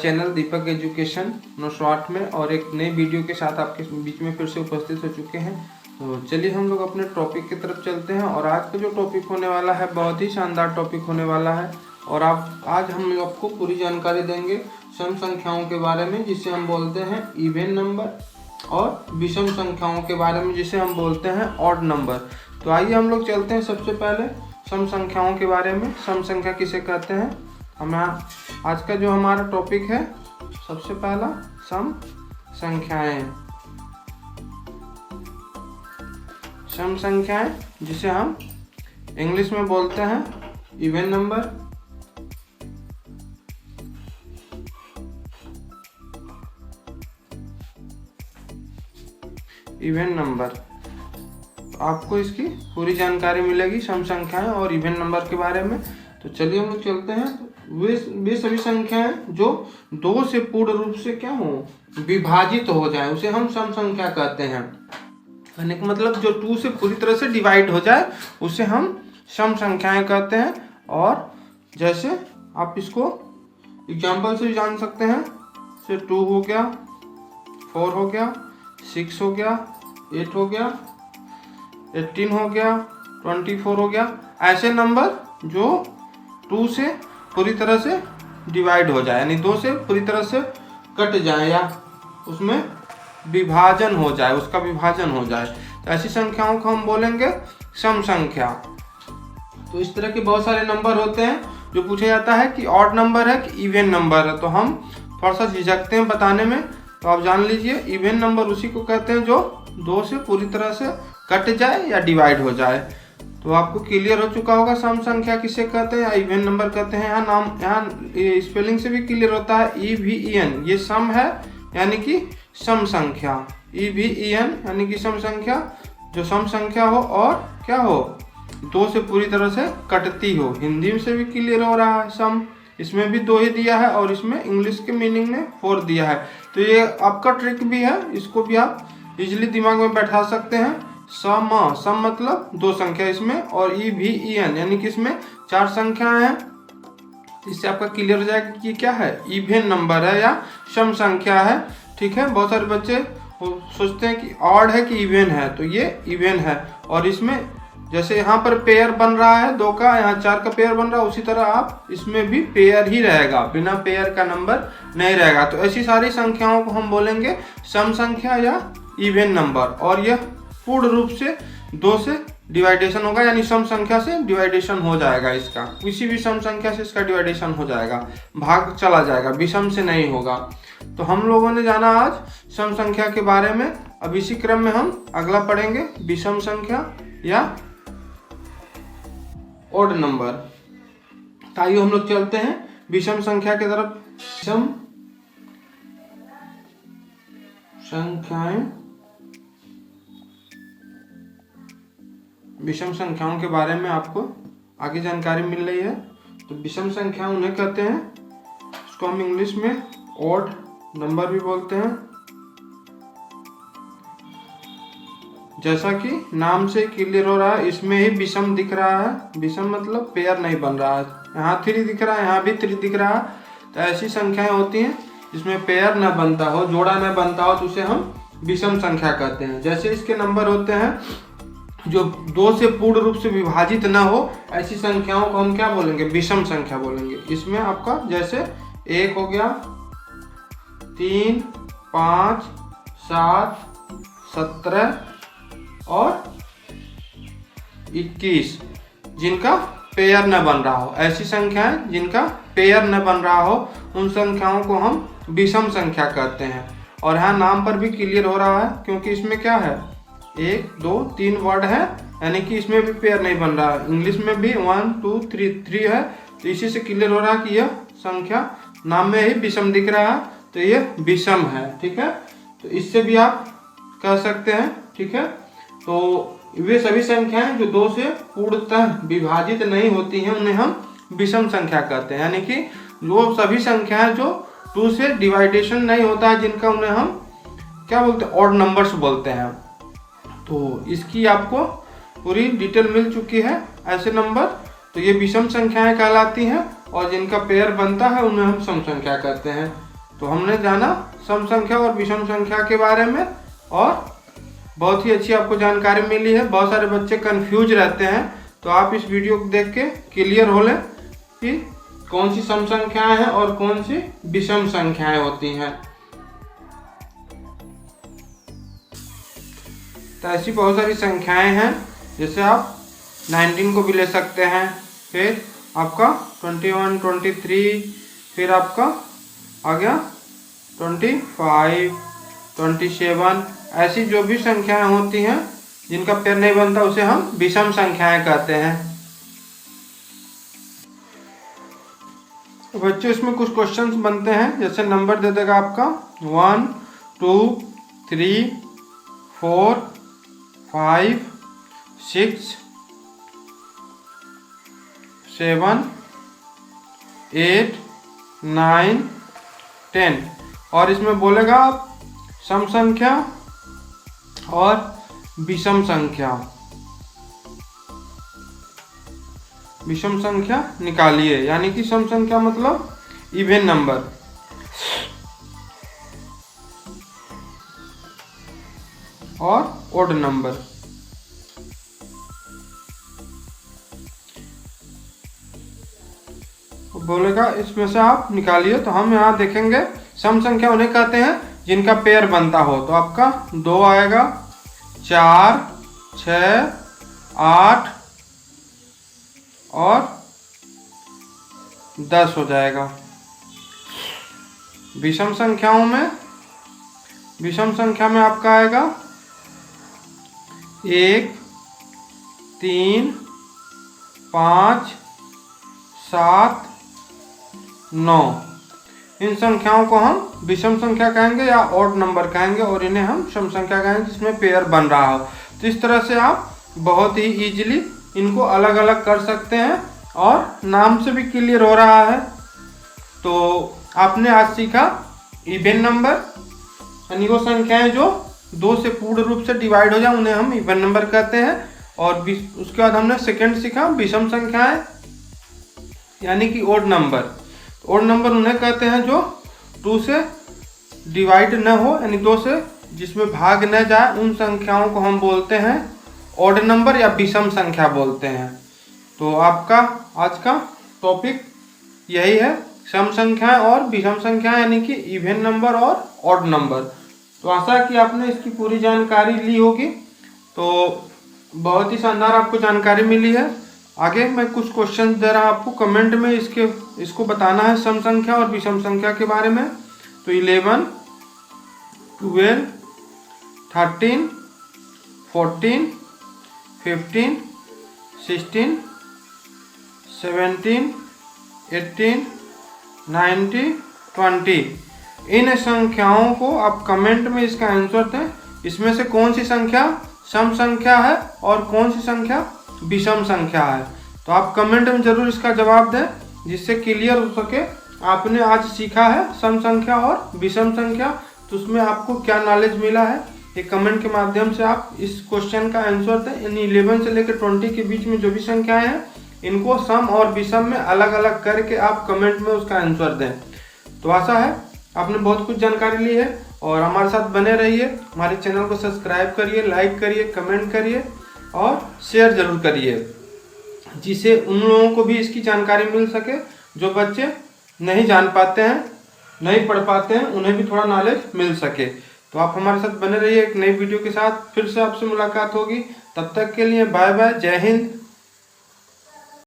Channel दीपक education 908 में और एक नई वीडियो के साथ आपके बीच में फिर से उपस्थित हो चुके हैं। तो चलिए हम लोग अपने टॉपिक की तरफ चलते हैं और आज का जो टॉपिक होने वाला है बहुत ही शानदार टॉपिक होने वाला है। और आज हम लोग आपको पूरी जानकारी देंगे सम संख्याओं के बारे में, जिसे हम बोलते हैं इवन नंबर, और विषम संख्याओं के बारे में जिसे हम बोलते हैं ऑड नंबर। तो आइए हम लोग चलते हैं सबसे पहले सम संख्याओं के बारे में। सम संख्या किसे कहते हैं? आज का जो हमारा टॉपिक है सबसे पहला सम संख्याएं। सम संख्याएं जिसे हम इंग्लिश में बोलते हैं इवन नंबर। इवन नंबर, तो आपको इसकी पूरी जानकारी मिलेगी सम संख्याएं और इवन नंबर के बारे में। तो चलिए हम लोग चलते हैं। वे सभी संख्याएं जो दो से पूर्ण रूप से क्या हो, विभाजित हो जाए, उसे हम सम संख्या कहते हैं। यानी कि मतलब जो 2 से पूरी तरह से डिवाइड हो जाए उसे हम सम संख्याएं कहते हैं। और जैसे आप इसको एग्जाम्पल से जान सकते हैं, जैसे 2 हो गया, 4 हो गया, 6 हो गया, 8 हो गया, 18 हो गया, 24 हो गया। ऐसे नंबर जो 2 से पूरी तरह से डिवाइड हो जाए, यानी 2 से पूरी तरह से कट जाए या उसमें विभाजन हो जाए, उसका विभाजन हो जाए, तो ऐसी संख्याओं को हम बोलेंगे सम संख्या। तो इस तरह के बहुत सारे नंबर होते हैं जो पूछा जाता है कि ऑड नंबर है कि इवन नंबर है, तो हम थोड़ा सा झिझकते हैं बताने में। तो आप जान लीजिए इवन नंबर उसी को कहते हैं जो 2 से पूरी तरह से कट जाए या डिवाइड हो जाए। तो आपको क्लियर हो चुका होगा सम संख्या किसे कहते हैं या इवन नंबर कहते हैं। यहाँ स्पेलिंग से भी क्लियर होता है, EVEN, ये सम है यानी कि सम संख्या। EVEN यानी कि सम संख्या, जो सम संख्या हो और क्या हो, 2 से पूरी तरह से कटती हो। हिंदी से भी क्लियर हो रहा है सम, इसमें भी 2 ही दिया है और इसमें इंग्लिश के मीनिंग में 4 दिया है। तो ये आपका ट्रिक भी है, इसको भी आप इजीली दिमाग में बैठा सकते हैं। सम मतलब 2 संख्या इसमें, और EVEN यानी कि इसमें 4 संख्याएं हैं। इससे आपका क्लियर हो जाएगा कि क्या है, इवन नंबर है या सम संख्या है। ठीक है, बहुत सारे बच्चे सोचते हैं कि ऑड है कि इवन है, तो ये इवन है। और इसमें जैसे यहाँ पर पेयर बन रहा है 2 का, यहाँ 4 का पेयर बन रहा है, उसी तरह आप इसमें भी पेयर ही रहेगा, बिना पेयर का नंबर नहीं रहेगा। तो ऐसी सारी संख्याओं को हम बोलेंगे सम संख्या या इवन नंबर। और यह पूर्ण रूप से 2 से डिवाइडेशन होगा, यानी सम संख्या से डिवाइडेशन हो जाएगा इसका, किसी भी सम संख्या से इसका डिवाइडेशन हो जाएगा, भाग चला जाएगा, विषम से नहीं होगा। तो हम लोगों ने जाना आज सम संख्या के बारे में। अब इसी क्रम में हम अगला पढ़ेंगे विषम संख्या या ऑड नंबर। तो आइए हम लोग चलते हैं विषम संख्या की तरफ। विषम संख्याएं, विषम संख्याओं के बारे में आपको आगे जानकारी मिल रही है। तो विषम संख्या उन्हें कहते हैं, इसको हम इंग्लिश में ऑड नंबर भी बोलते हैं। जैसा कि नाम से क्लियर हो रहा है, इसमें ही विषम दिख रहा है। विषम मतलब पेयर नहीं बन रहा है, यहाँ 3 दिख रहा है, यहाँ भी 3 दिख रहा है। तो ऐसी संख्याएं होती हैं जिसमें पेयर न बनता हो, जोड़ा न बनता हो, तो उसे हम विषम संख्या कहते हैं। जैसे इसके नंबर होते हैं जो 2 से पूर्ण रूप से विभाजित न हो, ऐसी संख्याओं को हम क्या बोलेंगे, विषम संख्या बोलेंगे। इसमें आपका जैसे 1 हो गया, 3, 5, 7, 17 और 21 जिनका पेयर न बन रहा हो। ऐसी संख्याएं जिनका पेयर न बन रहा हो, उन संख्याओं को हम विषम संख्या कहते हैं। और यहाँ नाम पर भी क्लियर हो रहा है, क्योंकि इसमें क्या है, 1, 2, 3 वर्ड है, यानी कि इसमें भी पेयर नहीं बन रहा है। इंग्लिश में भी 1, 2, 3 है, तो इसी से क्लियर हो रहा है कि यह संख्या नाम में ही विषम दिख रहा है, तो यह विषम है। ठीक है, तो इससे भी आप कह सकते हैं। ठीक है, तो वे सभी संख्याएं जो 2 से पूर्णतः विभाजित नहीं होती हैं उन्हें हम विषम संख्या कहते हैं। यानी कि वो सभी संख्याएं जो 2 से डिवाइडेशन नहीं होता है, जिनका उन्हें हम क्या बोलते हैं, ऑड नंबर्स बोलते हैं। तो इसकी आपको पूरी डिटेल मिल चुकी है। ऐसे नंबर तो ये विषम संख्याएं कहलाती हैं, और जिनका पेयर बनता है उन्हें हम सम संख्या कहते हैं। तो हमने जाना सम संख्या और विषम संख्या के बारे में और बहुत ही अच्छी आपको जानकारी मिली है। बहुत सारे बच्चे कंफ्यूज रहते हैं, तो आप इस वीडियो को देख के क्लियर हो लें कि कौन सी सम संख्याएं हैं और कौन सी विषम संख्याएं होती हैं। तो ऐसी बहुत सारी संख्याएं हैं, जैसे आप 19 को भी ले सकते हैं, फिर आपका 21, 23, फिर आपका आ गया 25, 27। ऐसी जो भी संख्याएं होती हैं जिनका पेयर नहीं बनता उसे हम विषम संख्याएं कहते हैं। बच्चों इसमें कुछ क्वेश्चंस बनते हैं, जैसे नंबर दे देगा आपका 1, 2, 3, 4, 5, 6, 7, 8, 9, 10 और इसमें बोलेगा आप सम संख्या और विषम संख्या। विषम संख्या निकालिए, यानी कि सम संख्या मतलब इवन नंबर और ओड नंबर। बोलेगा इसमें से आप निकालिए, तो हम यहाँ देखेंगे सम संख्या उन्हें कहते हैं जिनका पेयर बनता हो। तो आपका 2 आएगा, 4, 6, 8 और 10 हो जाएगा। विषम संख्याओं में, विषम संख्या में आपका आएगा 1, 3, 5, 7, 9। इन संख्याओं को हम विषम संख्या कहेंगे या ऑड नंबर कहेंगे और इन्हें हम सम संख्या कहेंगे जिसमें पेयर बन रहा हो। तो इस तरह से आप बहुत ही इजीली इनको अलग अलग कर सकते हैं और नाम से भी क्लियर हो रहा है। तो आपने आज सीखा इवन नंबर, यानी वो संख्याएं जो 2 से पूर्ण रूप से डिवाइड हो जाए उन्हें हम इवन नंबर कहते हैं। और उसके बाद हमने सेकंड सीखा विषम संख्याएं, यानी कि ओड नंबर। ओड नंबर उन्हें कहते हैं जो 2 से डिवाइड न हो, यानी 2 से जिसमें भाग न जाए, उन संख्याओं को हम बोलते हैं ओड नंबर या विषम संख्या बोलते हैं। तो आपका आज का टॉपिक यही है, सम संख्याएं और विषम संख्याएं, यानी कि इवन नंबर और ऑड नंबर। तो आशा है कि आपने इसकी पूरी जानकारी ली होगी। तो बहुत ही शानदार आपको जानकारी मिली है। आगे मैं कुछ क्वेश्चन दे रहा हूँ आपको, कमेंट में इसको बताना है सम संख्या और विषम संख्या के बारे में। तो 11, 12, 13, 14, 15, 16, 17, 18, 19, 20। इन संख्याओं को आप कमेंट में इसका आंसर दें। इसमें से कौन सी संख्या सम संख्या है और कौन सी संख्या विषम संख्या है। तो आप कमेंट में जरूर इसका जवाब दें, जिससे क्लियर हो सके आपने आज सीखा है सम संख्या और विषम संख्या, तो उसमें आपको क्या नॉलेज मिला है। ये कमेंट के माध्यम से आप इस क्वेश्चन का आंसर दें। यानी 11 से लेकर 20 के बीच में जो भी संख्याएं हैं इनको सम और विषम में अलग अलग करके आप कमेंट में उसका आंसर दें। तो आशा है आपने बहुत कुछ जानकारी ली है और हमारे साथ बने रहिए। हमारे चैनल को सब्सक्राइब करिए, लाइक करिए, कमेंट करिए और शेयर जरूर करिए, जिससे उन लोगों को भी इसकी जानकारी मिल सके जो बच्चे नहीं जान पाते हैं, नहीं पढ़ पाते हैं, उन्हें भी थोड़ा नॉलेज मिल सके। तो आप हमारे साथ बने रहिए। एक नई वीडियो के साथ फिर से आपसे मुलाकात होगी। तब तक के लिए बाय बाय, जय हिंद।